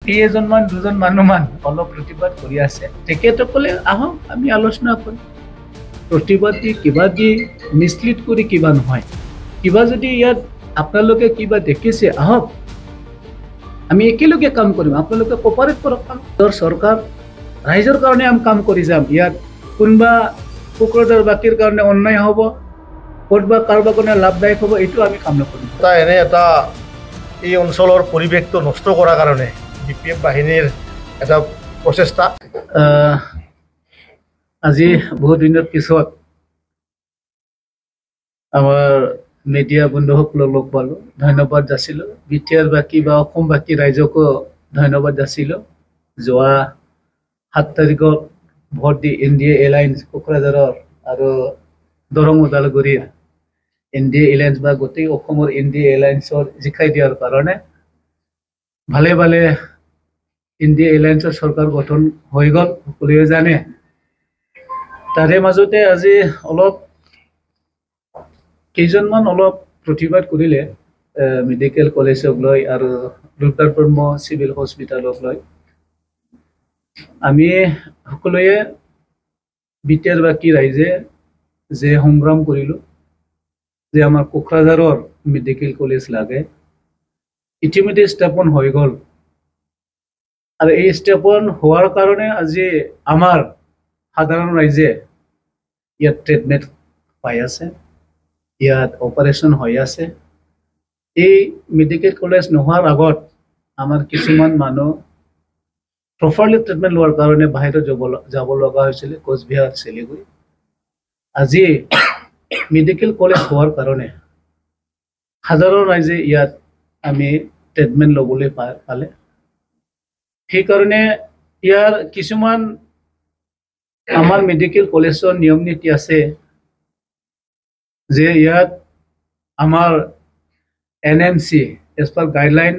কেইজনমান দুজন মানুহমান অলপ প্ৰতিবাদ কৰি আছে তেখেতসকলে আহক আমি আলোচনা কৰিম প্ৰতিবাদ দি কিবা দি মিছলিড কৰি কিবা নহয় কিবা যদি ইয়াত আপোনালোকে কিবা দেখিছে আহক আমি একেলগে কাম কৰিম আপোনালোকে কোপাৰেট কৰক চৰকাৰ ৰাইজৰ কাৰণে আমি কাম কৰি যাম ইয়াত কোনোবা কোকৰাঝাৰ বাকীৰ কাৰণে অন্যায় হ'ব ক'ৰবাত কাৰোবাৰ কাৰণে লাভদায়ক হ'ব এইটো আমি কাম নকৰিম এনে এটা এই অঞ্চলৰ পৰিৱেশটো নষ্ট কৰাৰ কাৰণে BPF বাহিনীৰ এটা প্ৰচেষ্টা আজি বহুত দিনৰ পিছত আমাৰ মিডিয়া বন্ধুসকলক লগ পালোঁ ধন্যবাদ যাচিলোঁ বিটিআৰ বাকী বা অসমবাসী ৰাইজকো ধন্যবাদ যাচিলোঁ যোৱা 7 তাৰিখত ভোট দি NDA এলায়েন্স কোকৰাঝাৰৰ আৰু দৰং ওদালগুৰিৰ NDA এলায়েন্স বা গোটেই অসমৰ NDA এলায়েন্সৰ জিকাই দিয়াৰ কাৰণে ভালে ভালে NDA এলায়েন্সৰ চৰকাৰ গঠন হৈ গ'ল সকলোৱে জানে তাৰে মাজতে আজি অলপ কেইজনমান অলপ প্ৰতিবাদ কৰিলে মেডিকেল কলেজক লৈ আৰু ডক্টৰ ব্ৰহ্ম চিভিল হস্পিটেলক লৈ আমি সকলোৱে বিটিআৰ বাকী ৰাইজে যে সংগ্ৰাম কৰিলোঁ যে আমাৰ কোকৰাঝাৰৰ মেডিকেল কলেজ লাগে ইতিমধ্যে স্থাপন হৈ গ'ল আৰু এই স্থাপন হোৱাৰ কাৰণে আজি আমাৰ সাধাৰণ ৰাইজে ইয়াত ট্ৰিটমেণ্ট পাই আছে ইয়াত অপাৰেশ্যন হৈ আছে এই মেডিকেল কলেজ নোহোৱাৰ আগত আমাৰ কিছুমান মানুহ প্ৰপাৰলি ট্ৰিটমেণ্ট লোৱাৰ কাৰণে বাহিৰত যাব লগা হৈছিলে কোচবিহাৰ শিলিগুৰি আজি মেডিকেল কলেজ হোৱাৰ কাৰণে সাধাৰণ ৰাইজে ইয়াত আমি ট্ৰিটমেণ্ট ল'বলৈ পালে সেইকাৰণে ইয়াৰ কিছুমান আমাৰ মেডিকেল কলেজৰ নিয়ম নীতি আছে যে ইয়াত আমাৰ NMC as per guideline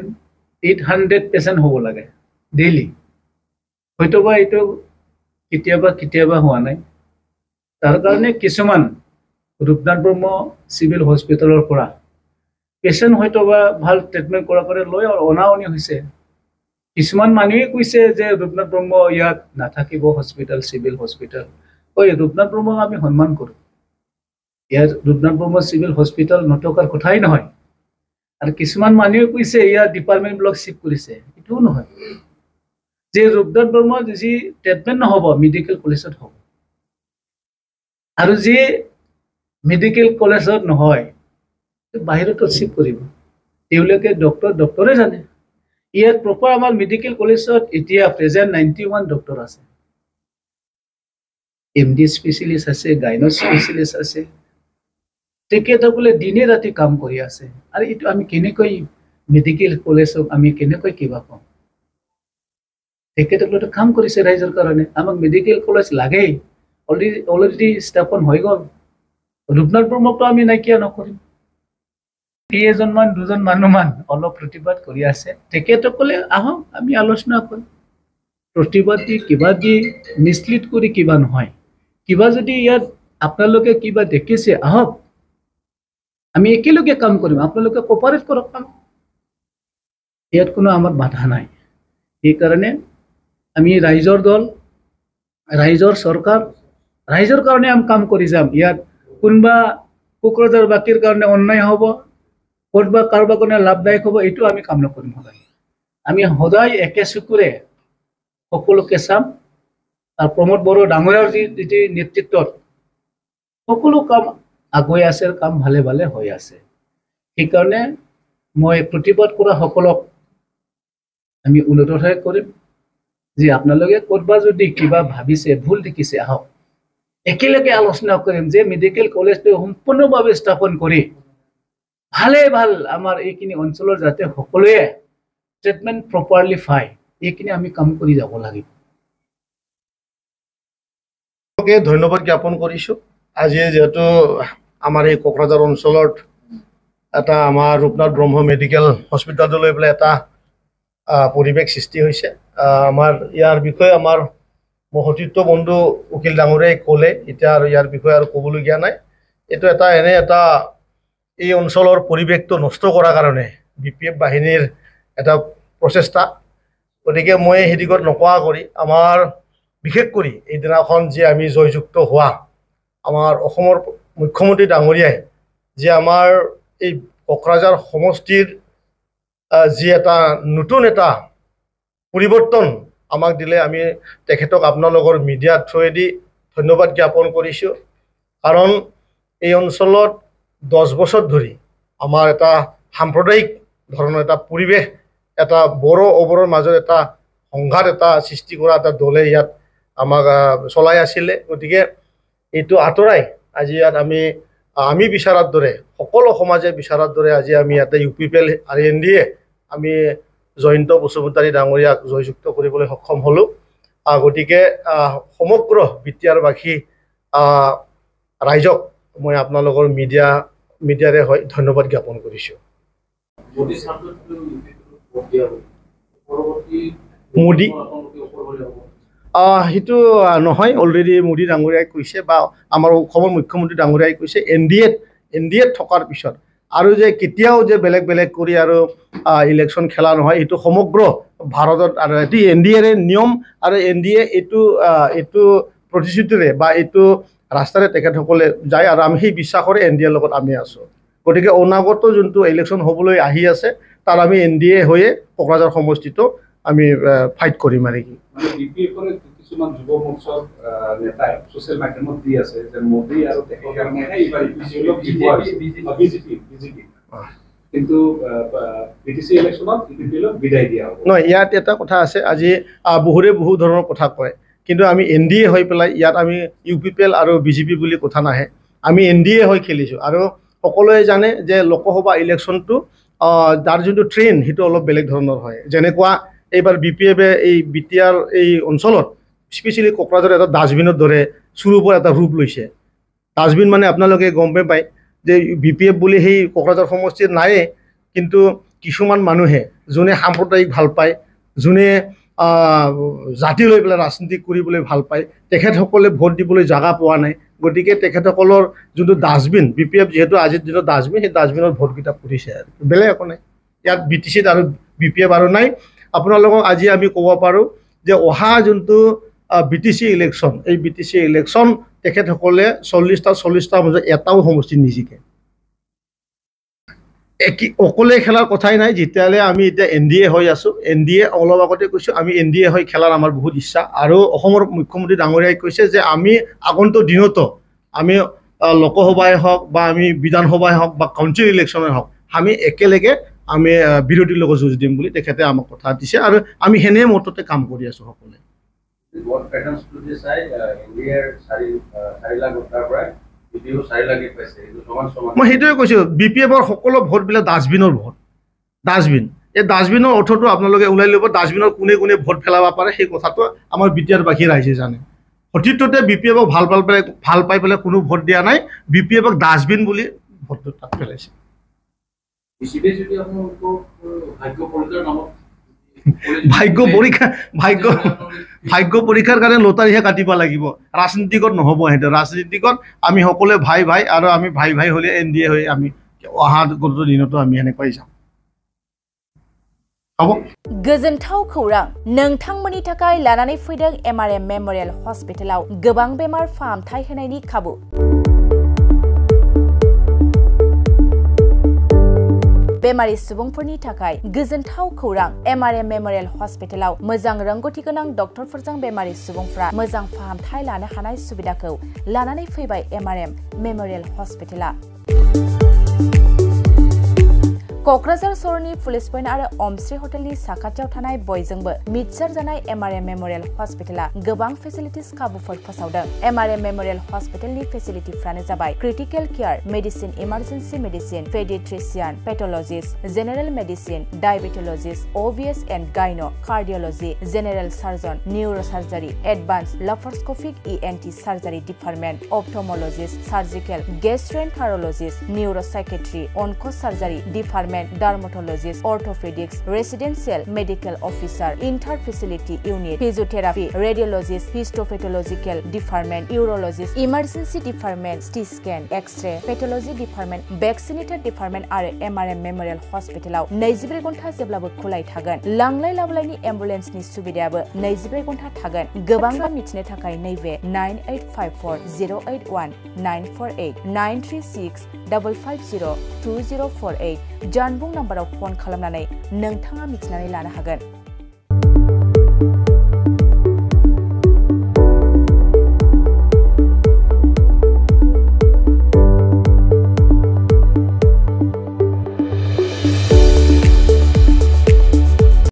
800 patient হ'ব লাগে ডেইলি হয়তোবা এইটো কেতিয়াবা হোৱা নাই তাৰ কাৰণে কিছুমান ৰূপনাথ ব্ৰহ্ম চিভিল হস্পিটেলৰ পৰা পেচেণ্ট হয়তোবা ভাল ট্ৰিটমেণ্ট কৰাৰ কাৰণে লৈ অনাৱনি হৈছে কিছুমান মানুহে কৈছে যে ৰূপনাথ ব্ৰহ্ম ইয়াত নাথাকিব হস্পিটেল চিভিল হস্পিটেল ৰূপনাথ ব্ৰহ্মক আমি সন্মান কৰোঁ ইয়াত ৰূপনাথ ব্ৰহ্ম চিভিল হস্পিটেল নথকাৰ কথাই নহয় আৰু কিছুমান মানুহে কৈছে ইয়াত ডিপাৰ্টমেণ্টবিলাক শিফ্ট কৰিছে এইটোও নহয় যে ৰূপনাথ ব্ৰহ্মৰ যি ট্ৰিটমেণ্ট নহ'ব মেডিকেল কলেজত হ'ব আৰু যি মেডিকেল কলেজত নহয় বাহিৰতো শিফ্ট কৰিব তেওঁলোকে ডক্টৰে জানে ইয়াত প্ৰপাৰ আমাৰ মেডিকেল কলেজত এতিয়া প্ৰেজেণ্ট 91 ডক্টৰ আছে MD স্পেচিয়েলিষ্ট আছে গাইনো স্পেচিয়েলিষ্ট আছে তেখেতসকলে দিনে ৰাতি কাম কৰি আছে আৰু এইটো আমি কেনেকৈ মেডিকেল কলেজক আমি কেনেকৈ কিবা পাম তেখেতসকলে কাম কৰিছে ৰাইজৰ কাৰণে আমাক মেডিকেল কলেজ লাগেই অলৰেডি স্থাপন হৈ গ'ল ৰূপনাথ ব্ৰহ্মকটো আমি নাইকিয়া নকৰিম কেইজনমান দুজন মানুহমান অলপ প্ৰতিবাদ কৰি আছে তেখেতসকলে আহক আমি আলোচনা কৰিম প্ৰতিবাদ দি কিবা দি মিছলিড কৰি কিবা নহয় কিবা যদি ইয়াত আপোনালোকে কিবা দেখিছে আহক আমি একেলগে কাম কৰিম আপোনালোকে কোপাৰেট কৰক ইয়াত কোনো আমাৰ বাধা নাই সেইকাৰণে আমি ৰাইজৰ দল ৰাইজৰ চৰকাৰ ৰাইজৰ কাৰণে আমি কাম কৰি যাম ইয়াত কোনোবা কোকৰাঝাৰ বাকীৰ কাৰণে অন্যায় হ'ব ক'ৰবাত কাৰোবাৰ কাৰণে লাভদায়ক হ'ব এইটো আমি কাম নকৰিম আমি সদায় একে চকুৰে সকলোকে চাম আৰু প্ৰমোদ বড়ো ডাঙৰীয়াৰ যি নেতৃত্বত সকলো কাম আগুৱাই আছে কাম ভালে ভালে হৈ আছে সেইকাৰণে মই প্ৰতিবাদ কৰা সকলক আমি অনুৰোধ কৰিম যে আপোনালোকে ক'ৰবাত যদি কিবা ভাবিছে ভুল দেখিছে আহক একেলগে আলোচনা কৰিম যে মেডিকেল কলেজটো সম্পূৰ্ণভাৱে স্থাপন কৰি ভালে ভাল আমাৰ এইখিনি অঞ্চলৰ যাতে সকলোৱে ট্ৰিটমেণ্ট প্ৰপাৰলি পায় এইখিনি আমি কাম কৰি যাব লাগিব ধন্যবাদ জ্ঞাপন কৰিছোঁ আজি যেহেতু আমাৰ এই কোকৰাঝাৰ অঞ্চলত এটা আমাৰ ৰূপনাথ ব্ৰহ্ম মেডিকেল হস্পিটেল লৈ পেলাই এটা পৰিৱেশ সৃষ্টি হৈছে আমাৰ ইয়াৰ বিষয়ে আমাৰ সতীৰ্থ বন্ধু উকিল ডাঙৰীয়াই ক'লে এতিয়া আৰু ইয়াৰ বিষয়ে আৰু ক'বলগীয়া নাই এইটো এনে এটা এই অঞ্চলৰ পৰিৱেশটো নষ্ট কৰাৰ কাৰণে BPF বাহিনীৰ এটা প্ৰচেষ্টা গতিকে মই সেই দিগত নকোৱা কৰি আমাৰ বিশেষ কৰি এই দিনাখন যে আমি জয়যুক্ত হোৱা আমাৰ অসমৰ মুখ্যমন্ত্ৰী ডাঙৰীয়াই যে আমাৰ এই কোকৰাঝাৰ সমষ্টিৰ যি এটা নতুন এটা পৰিৱৰ্তন আমাক দিলে আমি তেখেতক আপোনালোকৰ মিডিয়াৰ থ্ৰুৱেদি ধন্যবাদ জ্ঞাপন কৰিছোঁ কাৰণ এই অঞ্চলত 10 বছৰ ধৰি আমাৰ এটা সাম্প্ৰদায়িক ধৰণৰ এটা পৰিৱেশ এটা বড়ো অবৰৰ মাজত এটা সংঘাত এটা সৃষ্টি কৰা এটা দলে ইয়াত আমাক চলাই আছিলে গতিকে এইটো আঁতৰাই আজি ইয়াত আমি বিচাৰাৰ দৰে সকলো সমাজে বিচাৰাৰ দৰে আজি আমি ইয়াতে UPPL আৰু NDA আমি জয়ন্ত বসুমতাৰী ডাঙৰীয়াক জয়যুক্ত কৰিবলৈ সক্ষম হ'লো গতিকে সমগ্ৰ বিটিয়াৰবাসী ৰাইজক মই আপোনালোকৰ মিডিয়াৰে হয় ধন্যবাদ জ্ঞাপন কৰিছোঁ মোদী সেইটো নহয় অলৰেডি মোদী ডাঙৰীয়াই কৈছে বা আমাৰ অসমৰ মুখ্যমন্ত্ৰী ডাঙৰীয়াই কৈছে NDA থকাৰ পিছত আৰু যে কেতিয়াও যে বেলেগ কৰি আৰু ইলেকশ্যন খেলা নহয় এইটো সমগ্ৰ ভাৰতত আৰু এটি NDAৰ নিয়ম আৰু NDA এইটো প্ৰতিশ্ৰুতিৰে বা এইটো ৰাস্তাৰে তেখেতসকলে যায় আৰু আমি সেই বিশ্বাসৰে NDAৰ লগত আমি আছোঁ গতিকে অনাগত যোনটো ইলেকশ্যন হ'বলৈ আহি আছে তাৰ আমি NDA হৈয়ে কোকৰাঝাৰ সমষ্টিটো আমি ফাইট কৰিম আৰু কি কিছুমান যুৱ মঞ্চৰ নেতাই ছ'চিয়েল মাধ্যমত দি আছে যে মোদী আৰু তেখেতৰ কাৰণে এইবাৰ বিজেপি কিন্তু BTC ইলেকশ্যনত ইপিপিএলক বিদায় দিয়া হ'ব নহয় ইয়াত এটা কথা আছে আজি বহু ধৰণৰ কথা কয় কিন্তু আমি NDA হৈ পেলাই ইয়াত আমি UPPL আৰু BJP বুলি কথা নাহে আমি NDA হৈ খেলিছোঁ আৰু সকলোৱে জানে যে লোকসভা ইলেকশ্যনটো তাৰ যোনটো ট্ৰেইন সেইটো অলপ বেলেগ ধৰণৰ হয় যেনেকুৱা এইবাৰ BPF এই বিটিয়াৰ এই অঞ্চলত স্পেচিয়েলি কোকৰাঝাৰ এটা ডাষ্টবিনৰ দৰে চুৰুপৰ এটা ৰূপ লৈছে ডাষ্টবিন মানে আপোনালোকে গম পায় যে BPF বুলি সেই কোকৰাঝাৰ সমষ্টিত নায়ে কিন্তু কিছুমান মানুহে যোনে সাম্প্ৰদায়িক ভাল পায় যোনে জাতি লৈ পেলাই ৰাজনীতি কৰিবলৈ ভাল পায় তেখেতসকলে ভোট দিবলৈ জাগা পোৱা নাই গতিকে তেখেতসকলৰ যোনটো ডাষ্টবিন BPF যিহেতু আজিৰ দিনত ডাষ্টবিন সেই ডাষ্টবিনৰ ভোটকেইটা পৰিছে আৰু বেলেগ একো নাই ইয়াত BTCত আৰু BPF আৰু নাই আপোনালোকক আজি আমি ক'ব পাৰোঁ যে অহা যোনটো BTC ইলেকশ্যন এই BTC ইলেকশ্যন তেখেতসকলে 40টা মাজত এটাও সমষ্টি নিজিকে অকলে খেলাৰ কথাই নাই যেতিয়ালৈ আমি এতিয়া NDA হৈ আছোঁ NDA অলপ আগতে কৈছোঁ আমি NDA হৈ খেলাৰ আমাৰ বহুত ইচ্ছা আৰু অসমৰ মুখ্যমন্ত্ৰী ডাঙৰীয়াই কৈছে যে আমি আগন্তুক দিনতো আমি লোকসভাই হওক বা আমি বিধানসভাই হওক বা কাউন্সিল ইলেকশ্যনেই হওক আমি একেলগে আমি বিৰোধীৰ লগত যুঁজ দিম বুলি তেখেতে আমাক কথা দিছে আৰু আমি সেনে মততে কাম কৰি আছোঁ সকলোৱে মই সেইটোৱে কৈছোঁ BPFৰ সকলো ভোটবিলাক ডাষ্টবিনৰ ভোট ডাষ্টবিন এই ডাষ্টবিনৰ অৰ্থটো আপোনালোকে ওলাই ল'ব ডাষ্টবিনৰ কোনে ভোট পেলাব পাৰে সেই কথাটো আমাৰ বিটিয়াৰবাসী ৰাইজে জানে সতীৰ্থতে BPFক ভাল পাই পেলাই কোনো ভোট দিয়া নাই BPFক ডাষ্টবিন বুলি ভোটটো তাত পেলাইছে ভাগ্য পৰীক্ষাৰ কাৰণে লটাৰীহে কাটিব লাগিব ৰাজনীতিকত নহ'ব সেইটো ৰাজনীতিকত আমি সকলোৱে ভাই আৰু আমি ভাই হ'লে NDA হৈ আমি অহা গত দিনতো আমি এনেকৈ যাম হ'ব गोजोनथाव खौरां नोंथांमोननि थाखाय लानानै फैदों MRM मेमोरियल हस्पिटालाव गोबां बेमार फाहामथाय होनायनि खाबु बेमारि सुबुंफोरनि थाखाय गोजोनथाव खौरां MRM मेमोरियल हस्पिटालाव मोजां रोंगौथि गोनां डक्टरफोरजों बेमारि सुबुंफ्रा मोजां फाहामथाय लानो हानाय सुबिदाखौ लानानै फैबाय MRM मेमोरियल हस्पिटाला क'क्राझार सहरनि पुलिस पइन्ट आरो अमश्री हटेलनि साखाथियाव थानाय बयजोंबो मिथिसार जानाय MRM मेमोरियल हस्पिटाला गोबां फेसिलिटिस खाबुफोर फोसावदों MRM मेमोरियल हस्पिटालनि फेसिलिटिफ्रानो जाबाय critical care medicine emergency medicine paediatrician pathologist general medicine diabetologist OBS and gyno cardiology general surgeon neurosurgery advance laparoscopic ENT surgery department ophthalmologist surgical gastroenterologist neuropsychiatry onco surgery department department dermatologist orthopaedics residential medical officer inter facility unit physiotherapy radiologist histopathological department urologist emergency department CT scan x-ray pathology department vaccinator department आरो MRM memorial हॉस्पिटलाव 24 घन्टा जेब्लाबो खुलाय थागोन लांलाय लाबोलायनि एम्बुलेन्सनि सुबिदायाबो 24 घन्टा थागोन गोबां मिथिनो थाखाय नैबे 9854081948 936 550 2048 जानबुं नाम्बाराव फन खालामनानै नोंथाङा मिथिनानै लानो हागोन।